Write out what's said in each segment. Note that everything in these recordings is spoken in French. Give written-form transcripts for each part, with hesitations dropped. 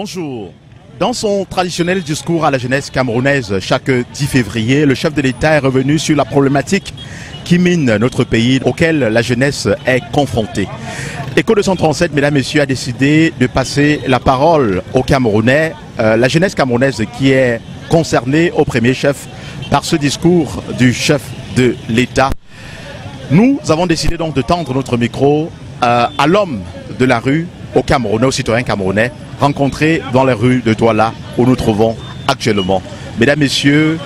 Bonjour. Dans son traditionnel discours à la jeunesse camerounaise chaque 10 février, le chef de l'État est revenu sur la problématique qui mine notre pays, auquel la jeunesse est confrontée. Éco 237, mesdames et messieurs, a décidé de passer la parole aux Camerounais, la jeunesse camerounaise qui est concernée au premier chef par ce discours du chef de l'État. Nous avons décidé donc de tendre notre micro à l'homme de la rue, aux Camerounais, aux citoyens camerounais, rencontrés dans les rues de Douala où nous trouvons actuellement. Mesdames, messieurs,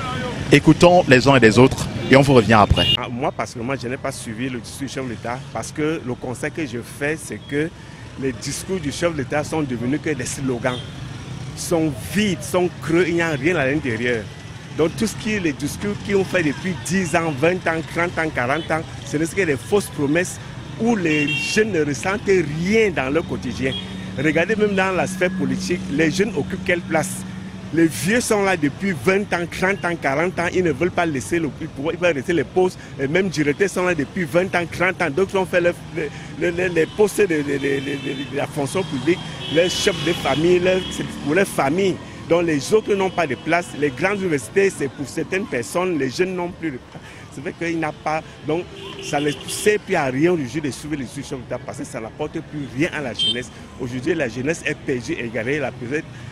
écoutons les uns et les autres et on vous revient après. Moi, personnellement, je n'ai pas suivi le discours du chef de l'État parce que le constat que je fais, c'est que les discours du chef de l'État sont devenus que des slogans. Sont vides, sont creux, il n'y a rien à l'intérieur. Donc tout ce qui est les discours qui ont fait depuis 10 ans, 20 ans, 30 ans, 40 ans, ce n'est que des fausses promesses où les jeunes ne ressentent rien dans leur quotidien. Regardez même dans la sphère politique, les jeunes occupent quelle place? Les vieux sont là depuis 20 ans, 30 ans, 40 ans, ils ne veulent pas laisser le pouvoir, ils veulent laisser les postes. Les mêmes directeurs sont là depuis 20 ans, 30 ans, d'autres ont fait les postes de la fonction publique, les chefs de famille, pour les familles. Donc les autres n'ont pas de place. Les grandes universités, c'est pour certaines personnes, les jeunes n'ont plus de place. C'est vrai qu'il n'a pas. Donc ça ne sert plus à rien aujourd'hui de suivre les institutions d'État parce que ça n'apporte plus rien à la jeunesse. Aujourd'hui, la jeunesse est perdue, égarée.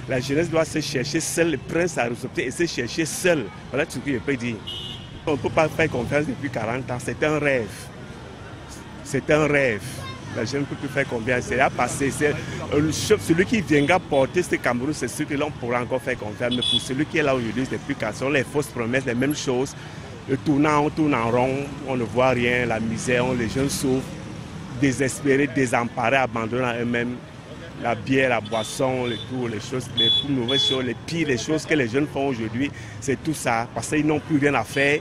La jeunesse doit se chercher seule, prendre sa responsabilité et se chercher seule. Voilà tout ce que je peux dire. On ne peut pas faire confiance depuis 40 ans. C'est un rêve. C'est un rêve. La jeune ne peut plus faire confiance. C'est là passé. Celui qui viendra porter ce Cameroun, c'est celui que l'on pourra encore faire confiance. Mais pour celui qui est là aujourd'hui, depuis qu'à sont les fausses promesses, les mêmes choses. Le tournant, on tourne en rond, on ne voit rien, la misère, les jeunes souffrent, désespérés, désemparés, abandonnés à eux-mêmes. La bière, la boisson, les choses, les plus mauvaises choses, les pires, les choses que les jeunes font aujourd'hui, c'est tout ça. Parce qu'ils n'ont plus rien à faire.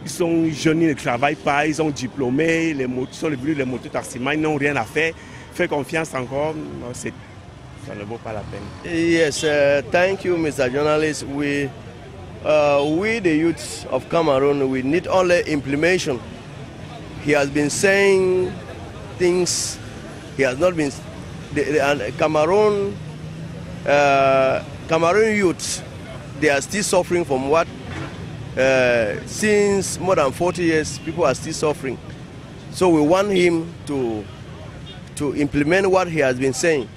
Ils sont jeunes, ils ne travaillent pas, ils ont diplômé, ils sont devenus les mototaximans, ils n'ont rien à faire. Faire confiance encore, ça ne vaut pas la peine. Yes, thank you, Mr. Journalist. We, the youth of Cameroon, we need only implementation. He has been saying things he has not been. Cameroon youth, they are still suffering from what. Since more than 40 years, people are still suffering. So we want him to implement what he has been saying.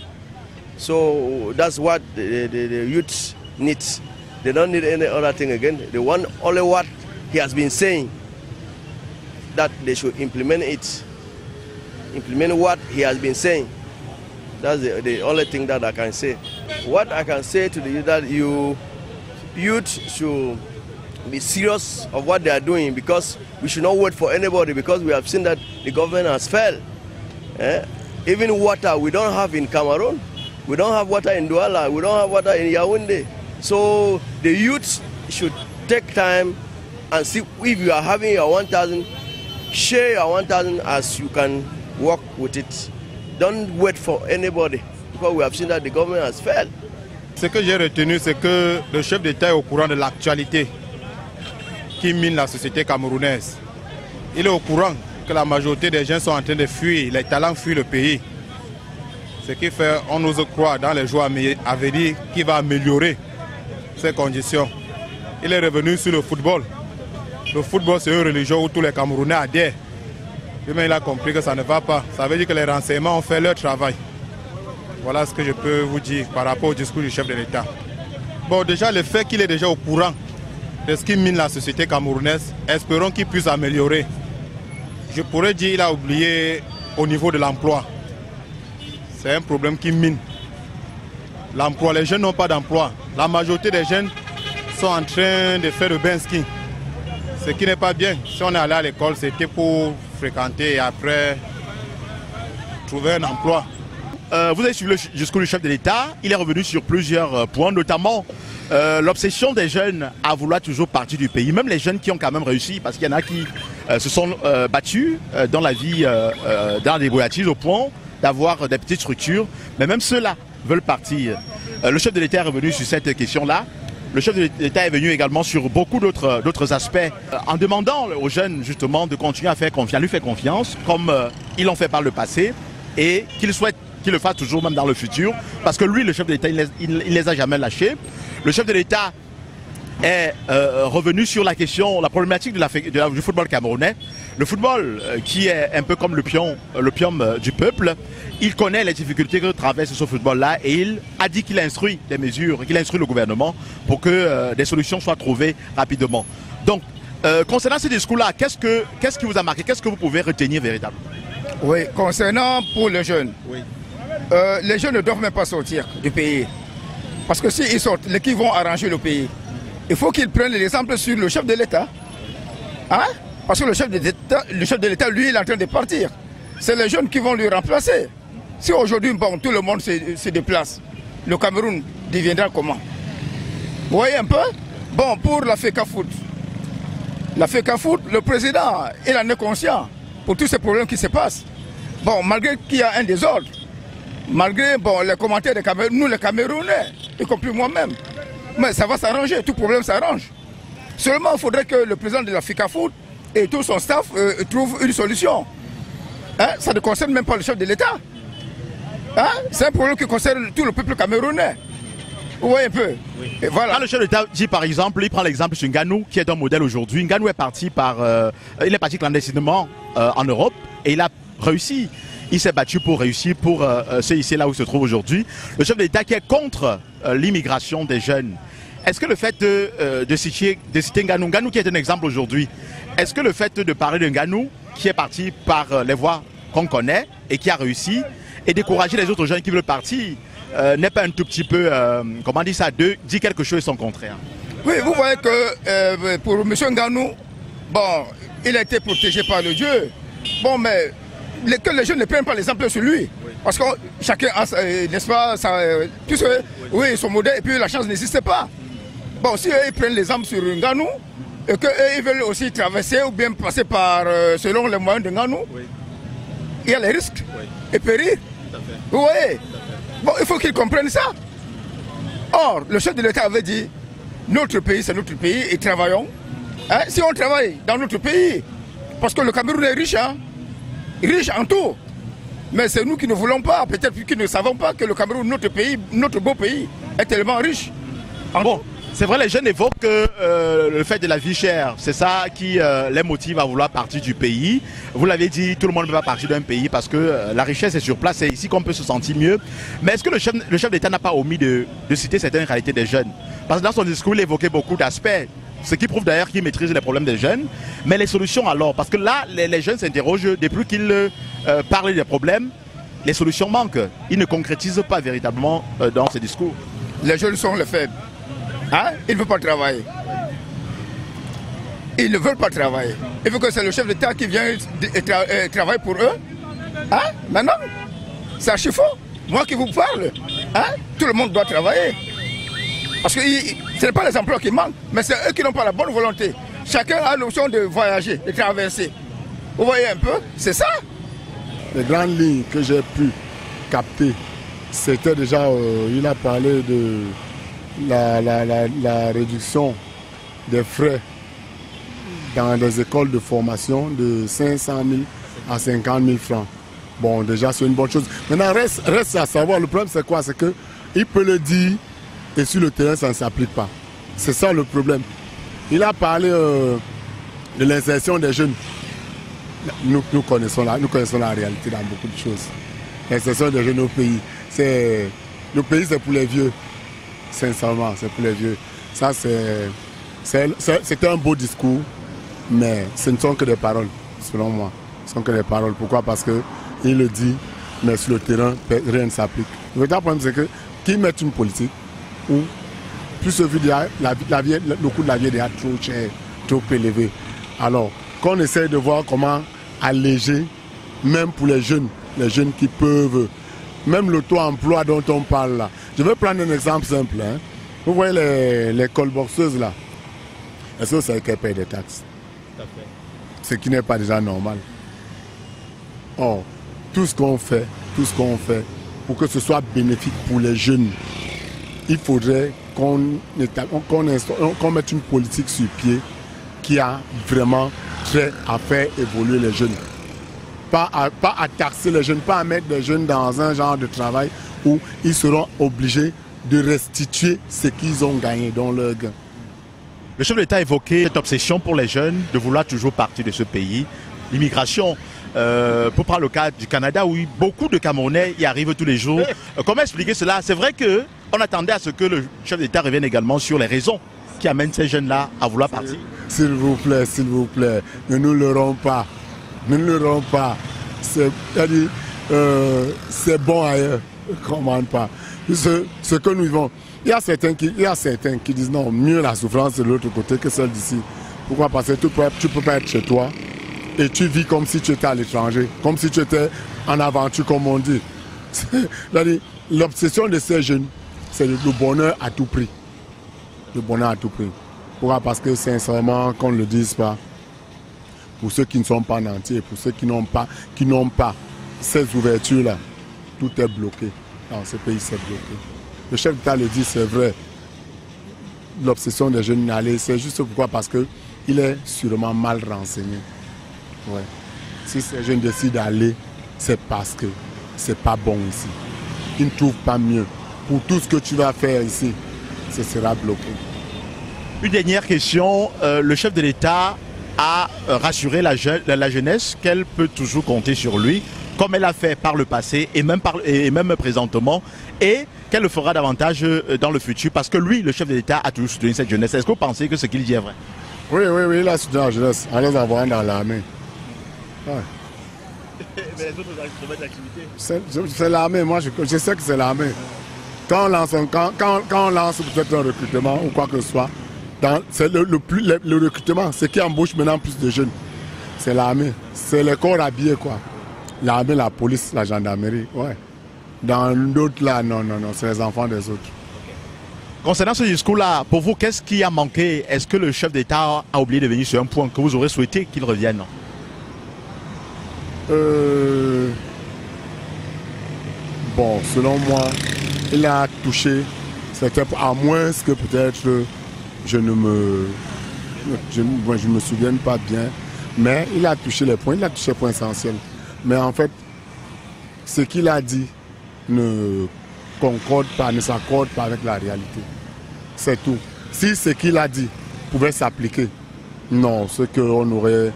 So that's what the youth needs. They don't need any other thing again. They want only what he has been saying, that they should implement it. Implement what he has been saying. That's the only thing that I can say. What I can say to the youth, that youth should be serious of what they are doing, because we should not wait for anybody, because we have seen that the government has failed. Even water we don't have in Cameroon. We don't have water in Douala. We don't have water in Yaoundé. So the youth should take time and see if you are having your 1,000, share your 1,000 as you can work with it. Don't wait for anybody, because we have seen that the government has failed. Ce que j'ai retenu, c'est que le chef d'État est au courant de l'actualité qui mine la société camerounaise. Il est au courant que la majorité des gens sont en train de fuir, les talents fuient le pays. Ce qui fait, on ose croire dans les jours à venir qu'il va améliorer ces conditions. Il est revenu sur le football. Le football, c'est une religion où tous les Camerounais adhèrent. Mais il a compris que ça ne va pas. Ça veut dire que les renseignements ont fait leur travail. Voilà ce que je peux vous dire par rapport au discours du chef de l'État. Bon, déjà, le fait qu'il est déjà au courant de ce qui mine la société camerounaise, espérons qu'il puisse améliorer. Je pourrais dire qu'il a oublié au niveau de l'emploi. C'est un problème qui mine l'emploi. Les jeunes n'ont pas d'emploi. La majorité des jeunes sont en train de faire le bain ski. Ce qui n'est pas bien. Si on est allé à l'école, c'était pour fréquenter et après trouver un emploi. Vous avez suivi le discours du chef de l'État. Il est revenu sur plusieurs points, notamment l'obsession des jeunes à vouloir toujours partir du pays. Même les jeunes qui ont quand même réussi, parce qu'il y en a qui se sont battus dans la vie, dans des voyages au point d'avoir des petites structures. Mais même ceux-là veulent partir. Le chef de l'État est revenu sur cette question-là. Le chef de l'État est venu également sur beaucoup d'autres aspects, en demandant aux jeunes justement de continuer à faire confiance, lui faire confiance, comme ils l'ont fait par le passé, et qu'ils souhaitent qu'il le fasse toujours même dans le futur, parce que lui, le chef de l'État, il les a jamais lâchés. Le chef de l'État est revenu sur la question, la problématique du football camerounais. Le football qui est un peu comme l'opium du peuple, il connaît les difficultés que traverse ce football-là et il a dit qu'il a instruit des mesures, qu'il a instruit le gouvernement pour que des solutions soient trouvées rapidement. Donc, concernant ce discours-là, qu'est-ce qui vous a marqué? Qu'est-ce que vous pouvez retenir véritablement? Oui, concernant pour les jeunes, oui. Les jeunes ne doivent même pas sortir du pays. Parce que s'ils sortent, qui vont arranger le pays? Il faut qu'ils prennent l'exemple sur le chef de l'État. Hein? Parce que le chef de l'État, lui, il est en train de partir. C'est les jeunes qui vont lui remplacer. Si aujourd'hui, bon, tout le monde se déplace, le Cameroun deviendra comment? Vous voyez un peu? Bon, pour la FECAFOOT. La FECAFOOT, le président, il en est conscient pour tous ces problèmes qui se passent. Bon, malgré qu'il y a un désordre, malgré bon, les commentaires des Camerounais, nous les Camerounais, y compris moi-même, mais ça va s'arranger, tout problème s'arrange. Seulement, il faudrait que le président de la FECAFOOT et tout son staff trouvent une solution. Hein? Ça ne concerne même pas le chef de l'État. Hein? C'est un problème qui concerne tout le peuple camerounais. Vous voyez un peu. Oui. Et voilà. Quand le chef de l'État dit par exemple, il prend l'exemple sur Nganou qui est un modèle aujourd'hui. Nganou est parti il est parti clandestinement en Europe et il a réussi. Il s'est battu pour réussir pour ce ici là où il se trouve aujourd'hui. Le chef de l'État qui est contre l'immigration des jeunes. Est-ce que le fait de citer Nganou qui est un exemple aujourd'hui, est-ce que le fait de parler de Nganou qui est parti par les voies qu'on connaît et qui a réussi et décourager les autres jeunes qui veulent partir n'est pas un tout petit peu, comment dire ça, dit quelque chose et son contraire? Oui, vous voyez que pour M. Nganou, bon, il a été protégé par le Dieu. Bon, mais que les jeunes ne prennent pas l'exemple sur lui. Oui. Parce que chacun a, n'est-ce pas, oui, son modèle, et puis la chance n'existe pas. Bon, si eux, ils prennent l'exemple sur Nganou, et qu'ils veulent aussi traverser ou bien passer par, selon les moyens de Nganou, oui. Il y a les risques et périr. Vous voyez? Bon, il faut qu'ils comprennent ça. Or, le chef de l'État avait dit, notre pays, c'est notre pays, et travaillons. Hein? Si on travaille dans notre pays, parce que le Cameroun est riche, hein? Riche en tout. Mais c'est nous qui ne voulons pas, peut-être qui ne savons pas que le Cameroun, notre pays, notre beau pays, est tellement riche. Bon, c'est vrai, les jeunes évoquent le fait de la vie chère. C'est ça qui les motive à vouloir partir du pays. Vous l'avez dit, tout le monde ne veut pas partir d'un pays parce que la richesse est sur place. C'est ici qu'on peut se sentir mieux. Mais est-ce que le chef d'État n'a pas omis de citer certaines réalités des jeunes? Parce que dans son discours, il évoquait beaucoup d'aspects. Ce qui prouve d'ailleurs qu'il maîtrise les problèmes des jeunes. Mais les solutions alors? Parce que là, les jeunes s'interrogent depuis qu'ils parlent des problèmes. Les solutions manquent. Ils ne concrétisent pas véritablement dans ces discours. Les jeunes sont les faibles. Hein? Ils ne veulent pas travailler. Ils ne veulent pas travailler. Il faut que c'est le chef d'État qui vient travailler pour eux. Hein? Maintenant, c'est archi faux. Moi qui vous parle, hein? Tout le monde doit travailler. Parce que ce n'est pas les emplois qui manquent, mais c'est eux qui n'ont pas la bonne volonté. Chacun a l'option de voyager, de traverser. Vous voyez un peu? C'est ça. Les grandes lignes que j'ai pu capter, c'était déjà, il a parlé de la réduction des frais dans les écoles de formation de 500 000 à 50 000 francs. Bon, déjà, c'est une bonne chose. Maintenant, reste à savoir, le problème, c'est quoi? C'est qu'il peut le dire et sur le terrain, ça ne s'applique pas. C'est ça le problème. Il a parlé de l'insertion des jeunes. Nous connaissons la réalité dans beaucoup de choses. L'insertion des jeunes au pays. Le pays, c'est pour les vieux. Sincèrement, c'est pour les vieux. Ça, c'est un beau discours, mais ce ne sont que des paroles, selon moi. Ce ne sont que des paroles. Pourquoi? Parce qu'il le dit, mais sur le terrain, rien ne s'applique. Le vrai problème, c'est que qu'ils mettent une politique où, plus le coût de la vie est déjà trop cher, trop élevé. Alors, qu'on essaie de voir comment alléger, même pour les jeunes qui peuvent, même le taux d'emploi dont on parle là. Je vais prendre un exemple simple. Hein. Vous voyez les colboxeuses là. Est-ce que c'est qu'elles payent des taxes? Ce qui n'est pas déjà normal. Or, tout ce qu'on fait pour que ce soit bénéfique pour les jeunes, il faudrait qu'on mette une politique sur pied qui a vraiment trait à faire évoluer les jeunes. pas à taxer les jeunes, pas à mettre les jeunes dans un genre de travail où ils seront obligés de restituer ce qu'ils ont gagné dans leur gain. Le chef de l'État a évoqué cette obsession pour les jeunes de vouloir toujours partir de ce pays. L'immigration, pour prendre le cas du Canada, où beaucoup de Camerounais y arrivent tous les jours. Comment expliquer cela? C'est vrai qu'on attendait à ce que le chef d'État revienne également sur les raisons qui amènent ces jeunes-là à vouloir partir. S'il vous plaît, ne nous leurrons pas. Ne nous leurrons pas. C'est bon ailleurs. Commande pas. Ce que nous vivons. Il y a certains qui disent non, mieux la souffrance de l'autre côté que celle d'ici. Pourquoi? Parce que tu peux pas être chez toi et tu vis comme si tu étais à l'étranger, comme si tu étais en aventure, comme on dit. L'obsession de ces jeunes, c'est le bonheur à tout prix. Le bonheur à tout prix. Pourquoi? Parce que sincèrement, qu'on ne le dise pas, pour ceux qui ne sont pas entiers, pour ceux qui n'ont pas ces ouvertures-là, tout est bloqué. Dans ce pays, c'est bloqué. Le chef d'État le dit, c'est vrai. L'obsession des jeunes d'aller, c'est juste pourquoi? Parce qu'il est sûrement mal renseigné. Ouais. Si ces jeunes décident d'aller, c'est parce que c'est pas bon ici. Ils ne trouvent pas mieux. Pour tout ce que tu vas faire ici, ce sera bloqué. Une dernière question. Le chef de l'État a rassuré la jeunesse qu'elle peut toujours compter sur lui, comme elle a fait par le passé et même présentement, et qu'elle le fera davantage dans le futur, parce que lui, le chef de l'État, a toujours soutenu cette jeunesse. Est-ce que vous pensez que ce qu'il dit est vrai? Oui, il a soutenu la jeunesse en les envoyant dans l'armée. Ouais. Mais les autres activités? C'est l'armée, moi je sais que c'est l'armée. Quand on lance peut-être un recrutement ou quoi que ce soit, c'est le recrutement, ce qui embauche maintenant plus de jeunes. C'est l'armée, c'est le corps habillé quoi. L'armée, la police, la gendarmerie, ouais. Dans d'autres là, non, c'est les enfants des autres. Concernant ce discours-là, pour vous, qu'est-ce qui a manqué? Est-ce que le chef d'État a oublié de venir sur un point que vous aurez souhaité qu'il revienne? Bon, selon moi, il a touché, c'était à moins que peut-être je ne me souvienne pas bien, mais il a touché les points, il a touché les points essentiels. Mais en fait, ce qu'il a dit ne s'accorde pas avec la réalité. C'est tout. Si ce qu'il a dit pouvait s'appliquer, non, ce qu'on aurait,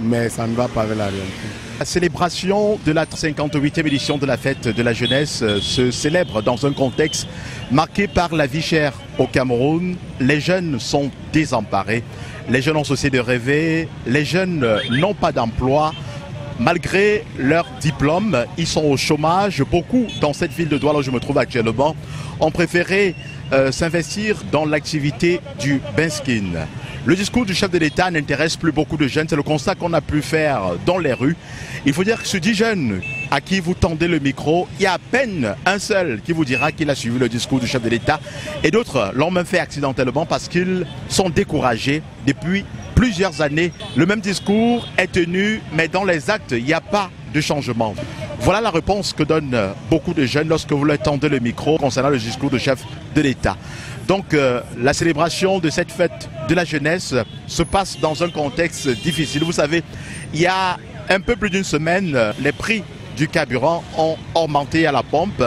mais ça ne va pas avec la réalité. La célébration de la 58e édition de la fête de la jeunesse se célèbre dans un contexte marqué par la vie chère au Cameroun. Les jeunes sont désemparés, les jeunes ont cessé de rêver, les jeunes n'ont pas d'emploi. Malgré leur diplôme, ils sont au chômage. Beaucoup dans cette ville de Douala où je me trouve actuellement ont préféré s'investir dans l'activité du benskin. Le discours du chef de l'État n'intéresse plus beaucoup de jeunes. C'est le constat qu'on a pu faire dans les rues. Il faut dire que ce 10 jeunes à qui vous tendez le micro, il y a à peine un seul qui vous dira qu'il a suivi le discours du chef de l'État. Et d'autres l'ont même fait accidentellement parce qu'ils sont découragés. Depuis plusieurs années, le même discours est tenu, mais dans les actes, il n'y a pas de changement. Voilà la réponse que donnent beaucoup de jeunes lorsque vous leur tendez le micro concernant le discours du chef de l'État. Donc la célébration de cette fête de la jeunesse se passe dans un contexte difficile. Vous savez, il y a un peu plus d'une semaine, les prix du carburant ont augmenté à la pompe,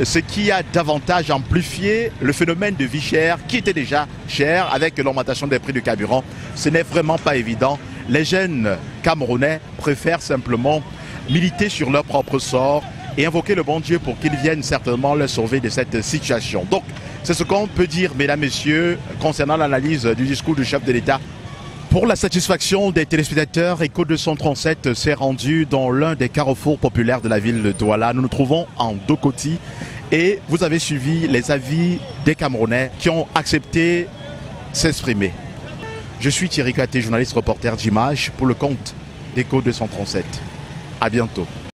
ce qui a davantage amplifié le phénomène de vie chère qui était déjà cher avec l'augmentation des prix du carburant. Ce n'est vraiment pas évident. Les jeunes Camerounais préfèrent simplement militer sur leur propre sort et invoquer le bon Dieu pour qu'il vienne certainement les sauver de cette situation. Donc, c'est ce qu'on peut dire, mesdames, messieurs, concernant l'analyse du discours du chef de l'État. Pour la satisfaction des téléspectateurs, Écho 237 s'est rendu dans l'un des carrefours populaires de la ville de Douala. Nous nous trouvons en Dokoti et vous avez suivi les avis des Camerounais qui ont accepté s'exprimer. Je suis Thierry Katé, journaliste reporter d'Images pour le compte d'Écho 237. À bientôt.